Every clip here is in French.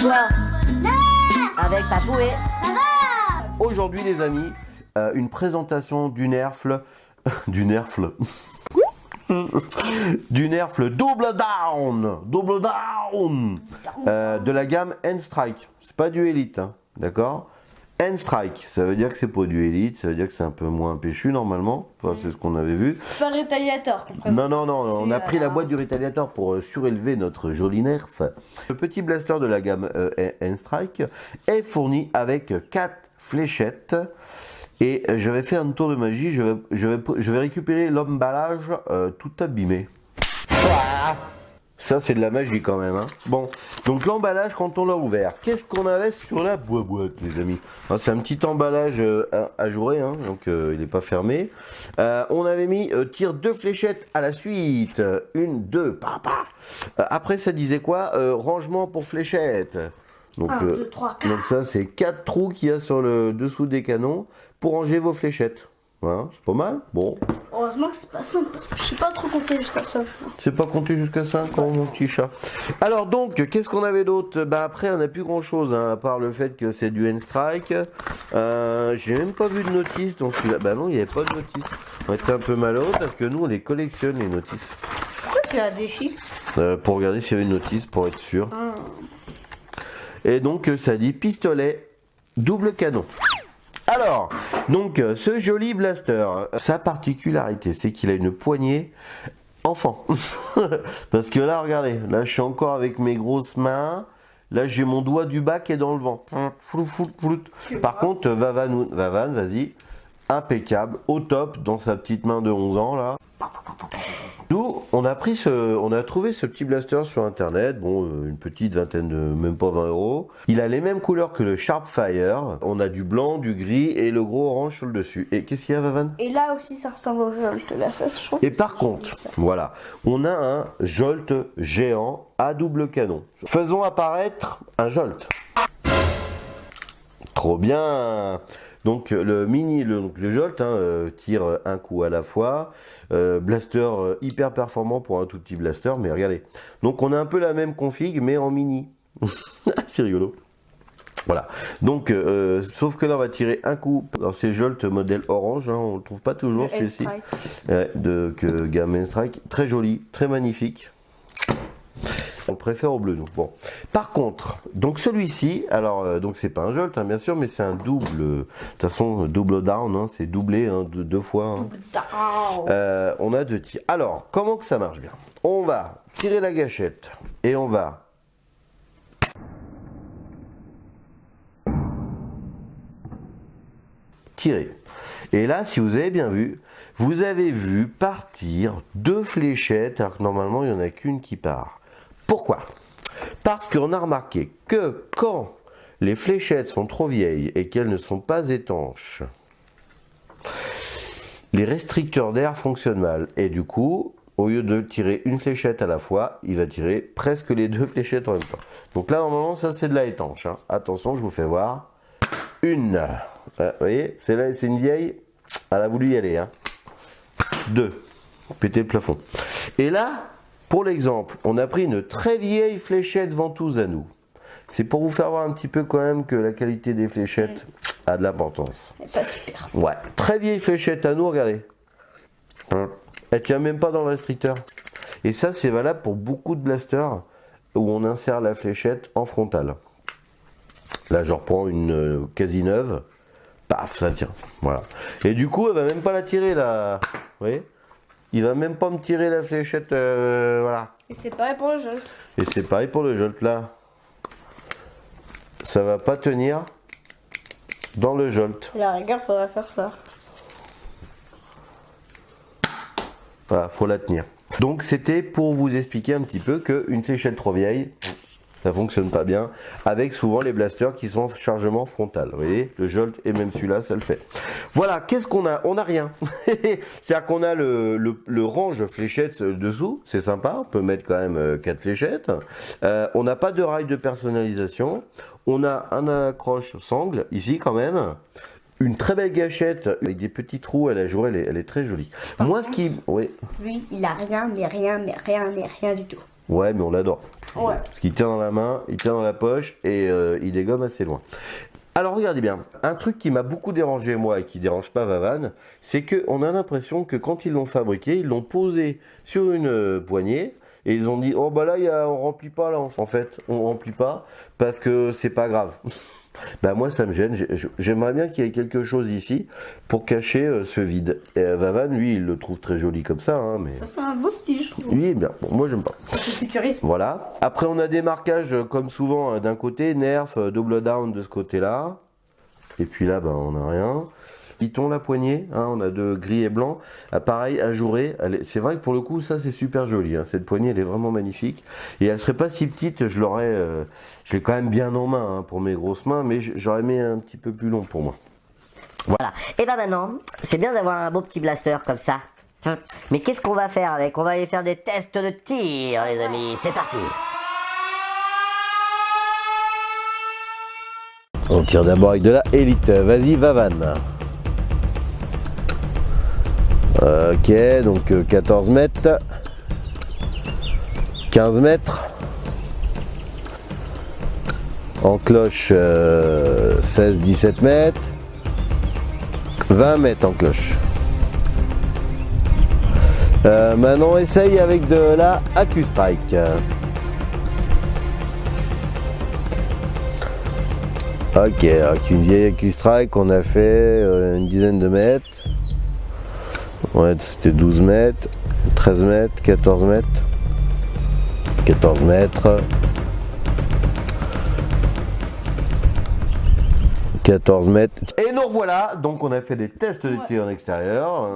Quoi? Avec Papouet. Aujourd'hui les amis, une présentation du Nerfle, du Nerfle, du Nerfle double down, de la gamme N-Strike. C'est pas du Elite, hein, d'accord? N-Strike, ça veut dire que c'est pas du Elite, ça veut dire que c'est un peu moins péchu normalement, enfin, c'est ce qu'on avait vu. C'est pas Retaliator. Non, on a pris la boîte du Retaliator pour surélever notre joli Nerf. Le petit blaster de la gamme N-Strike est fourni avec 4 fléchettes. Et je vais faire un tour de magie, je vais récupérer l'emballage tout abîmé. Ça c'est de la magie quand même, hein. Bon, donc l'emballage quand on l'a ouvert, qu'est-ce qu'on avait sur la boîte les amis? C'est un petit emballage ajouré, hein, donc il n'est pas fermé. On avait mis tire 2 fléchettes à la suite, 1, 2, papa. Après ça disait quoi? Rangement pour fléchettes. Donc, 1, 2, 3, 4. Donc ça c'est 4 trous qu'il y a sur le dessous des canons pour ranger vos fléchettes. Voilà, c'est pas mal. Bon. Heureusement que c'est pas simple parce que je sais pas trop compter jusqu'à ça. C'est pas compté jusqu'à 5 ans, mon petit chat. Alors donc, qu'est-ce qu'on avait d'autre? Bah après, on n'a plus grand chose, hein, à part le fait que c'est du N-Strike. J'ai même pas vu de notice dans celui-là. Bah non, il n'y avait pas de notice. On était un peu malheureux parce que nous, on les collectionne, les notices. Pourquoi tu as des chiffres? Pour regarder s'il y avait une notice, pour être sûr. Et donc, ça dit pistolet double canon. Alors, donc ce joli blaster, sa particularité, c'est qu'il a une poignée enfant. Parce que là, regardez, là je suis encore avec mes grosses mains, là j'ai mon doigt du bas qui est dans le vent. Par contre, Vavan, vas-y, impeccable, au top, dans sa petite main de 11 ans là. Nous, on a trouvé ce petit blaster sur internet, bon, une petite vingtaine de, même pas 20 €. Il a les mêmes couleurs que le Sharpfire. On a du blanc, du gris et le gros orange sur le dessus. Et qu'est-ce qu'il y a, Vavan? Et là aussi, ça ressemble au Jolt. Là, ça, je trouve et par contre, voilà, on a un Jolt géant à double canon. Faisons apparaître un Jolt. Trop bien. Donc le Jolt tire un coup à la fois, blaster hyper performant pour un tout petit blaster, mais regardez. Donc on a un peu la même config mais en mini. C'est rigolo. Voilà. Donc sauf que là on va tirer un coup dans ces Jolt modèle orange, hein, on le trouve pas toujours celui-ci. De gamme N-Strike, très joli, très magnifique. On préfère au bleu, nous. Bon. Par contre, donc celui-ci, alors donc c'est pas un Jolt, hein, bien sûr, mais c'est un double. De toute façon, double down, hein, c'est doublé, hein, deux fois. Hein. On a 2 tirs. Alors, comment que ça marche bien? On va tirer la gâchette et on va tirer. Et là, si vous avez bien vu, vous avez vu partir 2 fléchettes, alors que normalement il n'y en a qu'une qui part. Pourquoi? Parce qu'on a remarqué que quand les fléchettes sont trop vieilles et qu'elles ne sont pas étanches, les restricteurs d'air fonctionnent mal. Et du coup, au lieu de tirer une fléchette à la fois, il va tirer presque les 2 fléchettes en même temps. Donc là, normalement, ça c'est de la étanche. Hein. Attention, je vous fais voir. Une. Vous voyez, c'est une vieille. Elle a voulu y aller. Hein. 2. Péter le plafond. Et là, pour l'exemple, on a pris une très vieille fléchette ventouse à nous. C'est pour vous faire voir un petit peu quand même que la qualité des fléchettes a de l'importance. C'est pas super. Ouais, très vieille fléchette à nous, regardez. Elle tient même pas dans le restricteur. Et ça, c'est valable pour beaucoup de blasters où on insère la fléchette en frontale. Là, je reprends une quasi neuve. Paf, ça tient. Voilà. Et du coup, elle va même pas la tirer là. Vous voyez? Il va même pas me tirer la fléchette, voilà. Et c'est pareil pour le Jolt. Et c'est pareil pour le Jolt là. Ça va pas tenir dans le Jolt. La rigueur, faudrait faire ça. Voilà, faut la tenir. Donc c'était pour vous expliquer un petit peu qu'une fléchette trop vieille, ça fonctionne pas bien, avec souvent les blasters qui sont en chargement frontal. Vous voyez, le Jolt et même celui-là, ça le fait. Voilà, qu'est-ce qu'on a? On n'a rien. C'est-à-dire qu'on a le range fléchettes dessous, c'est sympa, on peut mettre quand même 4 fléchettes. On n'a pas de rail de personnalisation. On a un accroche sangle, ici quand même. Une très belle gâchette avec des petits trous à la journée, elle est très jolie. Moi, ce qui... Oui. Lui, il a rien, mais rien du tout. Ouais, mais on l'adore. Ouais. Parce qu'il tient dans la main, il tient dans la poche et il dégomme assez loin. Alors regardez bien, un truc qui m'a beaucoup dérangé moi et qui dérange pas Vavan, c'est qu'on a l'impression que quand ils l'ont fabriqué, ils l'ont posé sur une poignée et ils ont dit oh bah là on remplit pas là, en fait on remplit pas parce que c'est pas grave. Bah moi ça me gêne, j'aimerais bien qu'il y ait quelque chose ici pour cacher ce vide. Et Vavan lui il le trouve très joli comme ça, hein, mais Ça fait un beau style, je trouve. oui bien, bon, moi j'aime pas. C'est futuriste. Voilà. Après, on a des marquages comme souvent d'un côté, Nerf, Double Down de ce côté-là. Et puis là, ben, on n'a rien. Piton la poignée, hein, on a de gris et blanc. Ah, pareil, ajouré. C'est vrai que pour le coup, ça c'est super joli. Hein. Cette poignée, elle est vraiment magnifique. Et elle serait pas si petite, je l'ai quand même bien en main hein, pour mes grosses mains, mais j'aurais mis un petit peu plus long pour moi. Voilà. Et ben maintenant, c'est bien d'avoir un beau petit blaster comme ça. Mais qu'est-ce qu'on va faire avec? On va aller faire des tests de tir, les amis. C'est parti. On tire d'abord avec de la Elite. Vas-y, Vavan. Ok, donc 14 mètres. 15 mètres. En cloche, 16-17 mètres. 20 mètres en cloche. Maintenant, on essaye avec de la AccuStrike. Ok, avec une vieille AccuStrike, on a fait une dizaine de mètres. Ouais, c'était 12 mètres, 13 mètres, 14 mètres. 14 mètres. 14 mètres. Et nous revoilà, donc on a fait des tests de tir en extérieur.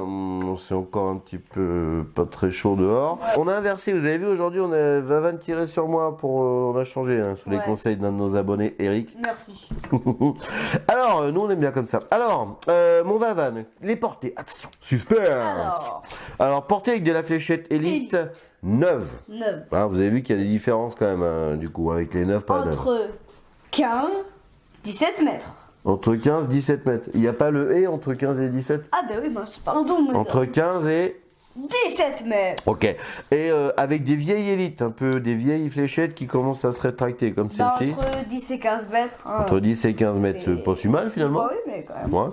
C'est encore un petit peu pas très chaud dehors. Ouais. On a inversé, vous avez vu aujourd'hui, on a Vavan tiré sur moi pour. On a changé hein, sous les conseils d'un de nos abonnés, Eric. Merci. Alors, nous on aime bien comme ça. Alors, mon Vavan, les portées, attention, suspense. Alors portées avec de la fléchette Elite neuve. Hein, vous avez vu qu'il y a des différences quand même, hein, du coup, avec les neuves, pas neuves. Entre 15, 17 mètres. Entre 15 et 17 mètres. Il n'y a pas le et entre 15 et 17? Ah bah oui, bah, pardon. Mais entre 15 et 17 mètres. Ok. Et avec des vieilles élites, un peu des vieilles fléchettes qui commencent à se rétracter comme bah, celle-ci. Entre 10 et 15 mètres. Hein. Entre 10 et 15 mètres, c'est pas si mal finalement. Bah oui, mais quand même. Ouais.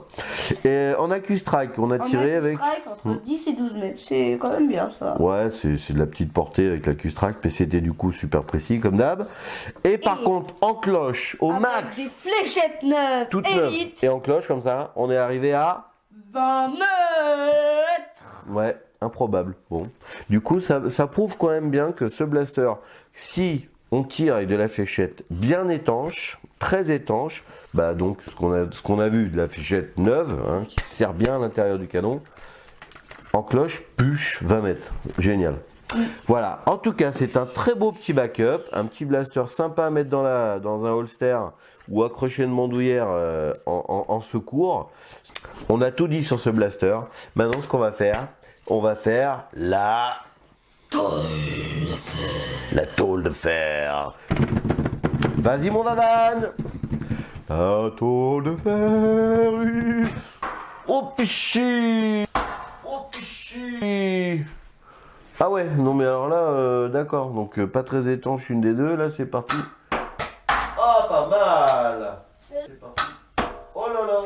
Et en AccuStrike, on a tiré avec. Entre 10 et 12 mètres, c'est quand même bien ça. Ouais, c'est de la petite portée avec l'AccuStrike, mais c'était du coup super précis comme d'hab. Et par contre, en cloche, au avec max. Des fléchettes neuves. Toutes neuves. Et en cloche, comme ça, on est arrivé à 20 mètres. Ouais, improbable. Bon. Du coup, ça prouve quand même bien que ce blaster, si on tire avec de la fléchette bien étanche, très étanche, bah donc ce qu'on a vu de la fléchette neuve, hein, qui sert bien à l'intérieur du canon, en cloche, push, 20 mètres. Génial. Voilà, en tout cas, c'est un très beau petit backup, un petit blaster sympa à mettre dans un holster ou accrocher une bandoulière en secours. On a tout dit sur ce blaster. Maintenant, ce qu'on va faire, on va faire la tôle de fer. La tôle de fer. Vas-y, mon Vavan. La tôle de fer, oui. Oh, pichi. Oh, pichi. Ah ouais, non mais alors là, d'accord, donc pas très étanche une des deux, là c'est parti. Oh, pas mal. C'est parti. Oh là là.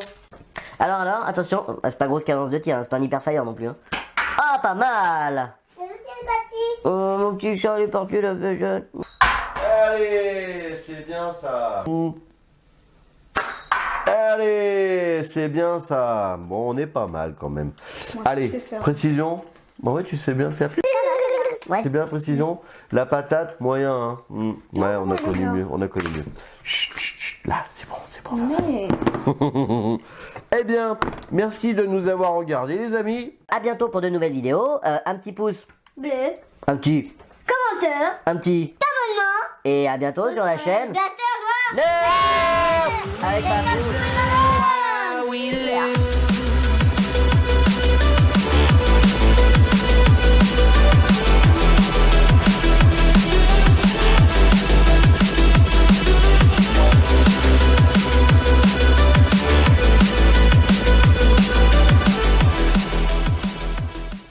Alors, attention, c'est pas grosse cadence de tir, hein, c'est pas un hyper fire non plus. Hein. Ah, pas mal. Oh, mon petit chat, il est parti la fléchette. Allez, c'est bien ça. Allez, c'est bien ça. Bon, on est pas mal quand même. Ouais, allez, précision. Bon ouais, tu sais bien faire. Ouais. C'est bien la précision. La patate, moyen. Hein. Ouais, on a connu mieux. On a connu mieux. Chut, chut, chut. Là, c'est bon, c'est bon. Mais... Eh bien, merci de nous avoir regardés, les amis. À bientôt pour de nouvelles vidéos. Un petit pouce bleu. Un petit Commentaire. Un petit abonnement. Et à bientôt sur la chaîne Blaster Joueur. Avec Babou.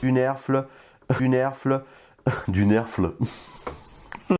Du nerfle, du nerfle, du nerfle.